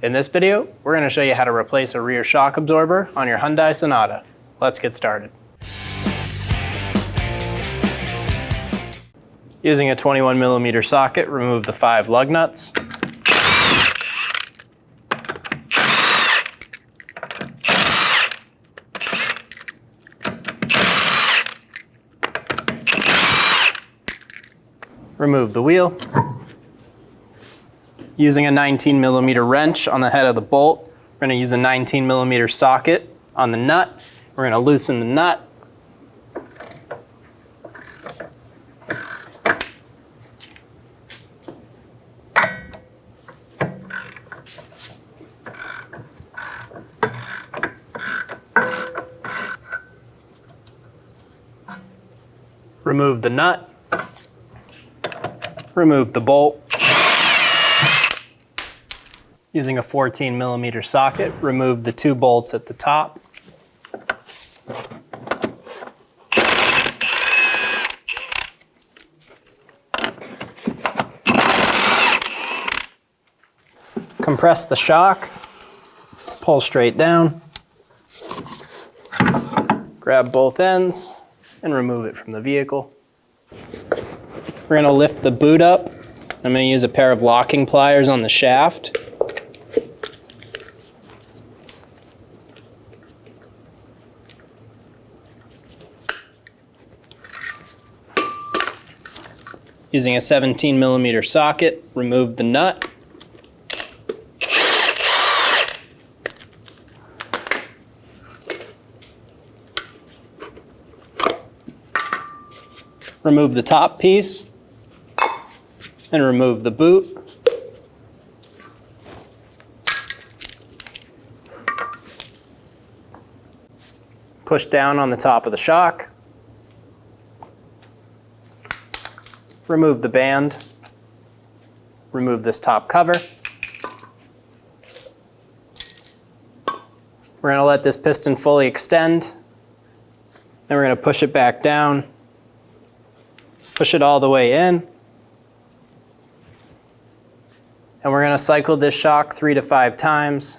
In this video, we're going to show you how to replace a rear shock absorber on your Hyundai Sonata. Let's get started. Using a 21mm socket, remove the 5 lug nuts. Remove the wheel. Using a 19mm wrench on the head of the bolt, we're going to use a 19mm socket on the nut. We're going to loosen the nut. Remove the nut. Remove the bolt. Using a 14mm socket, remove the 2 bolts at the top. Compress the shock, pull straight down, grab both ends, and remove it from the vehicle. We're going to lift the boot up. I'm going to use a pair of locking pliers on the shaft. Using a 17mm socket, remove the nut. Remove the top piece and remove the boot. Push down on the top of the shock. Remove the band. Remove this top cover. We're going to let this piston fully extend. Then we're going to push it back down. Push it all the way in. And we're going to cycle this shock 3 to 5 times.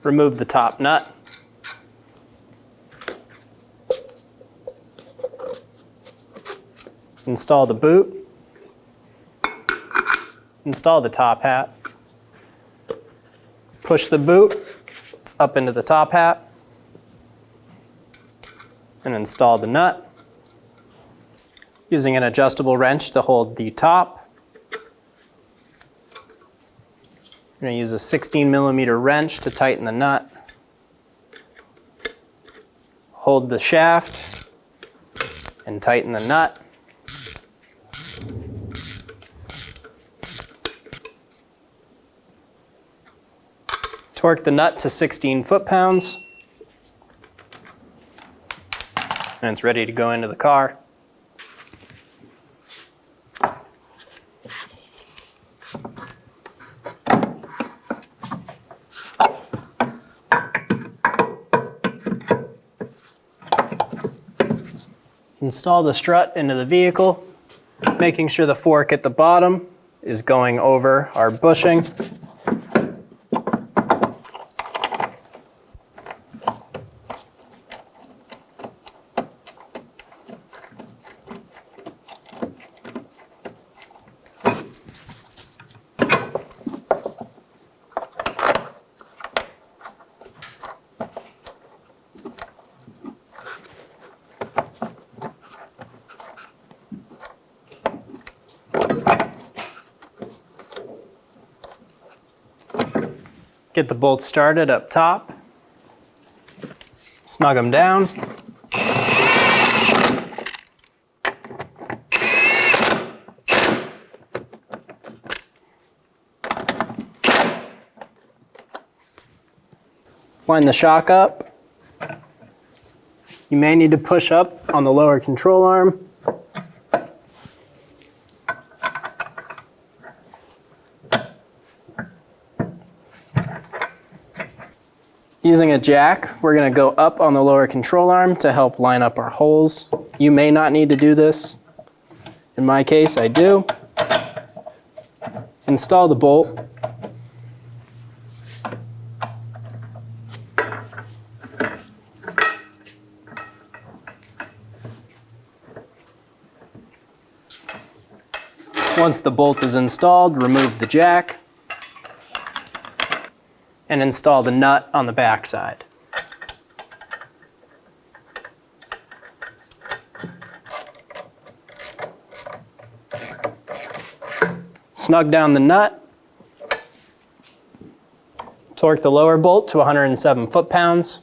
Remove the top nut. Install the boot. Install the top hat. Push the boot up into the top hat and install the nut. Using an adjustable wrench to hold the top. We're going to use a 16mm wrench to tighten the nut. Hold the shaft and tighten the nut. Torque the nut to 16 foot-pounds. And it's ready to go into the car. Install the strut into the vehicle, making sure the fork at the bottom is going over our bushing. Get the bolts started up top. Snug them down. Line the shock up. You may need to push up on the lower control arm. Using a jack, we're going to go up on the lower control arm to help line up our holes. You may not need to do this. In my case, I do. Install the bolt. Once the bolt is installed, remove the jack and install the nut on the back side. Snug down the nut. Torque the lower bolt to 107 foot-pounds.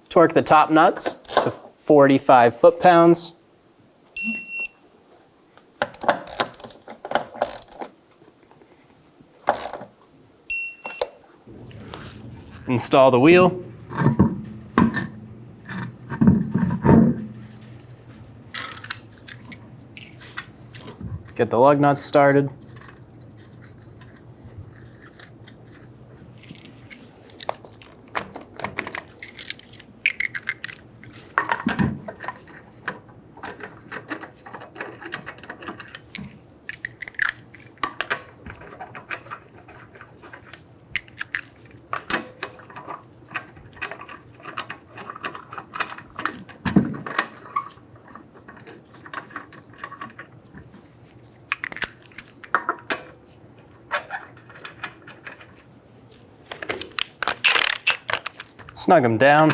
Torque the top nuts to 45 foot-pounds. Install the wheel. Get the lug nuts started. Snug them down.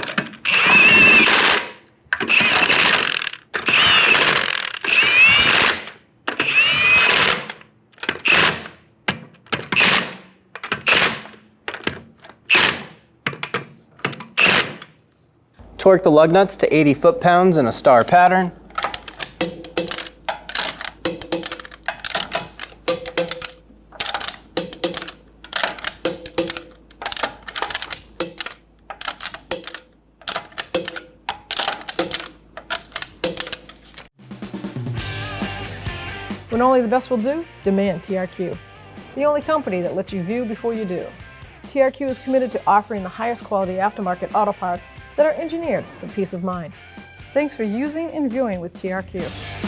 Torque the lug nuts to 80 foot-pounds in a star pattern. When only the best will do, demand TRQ. The only company that lets you view before you do. TRQ is committed to offering the highest quality aftermarket auto parts that are engineered for peace of mind. Thanks for using and viewing with TRQ.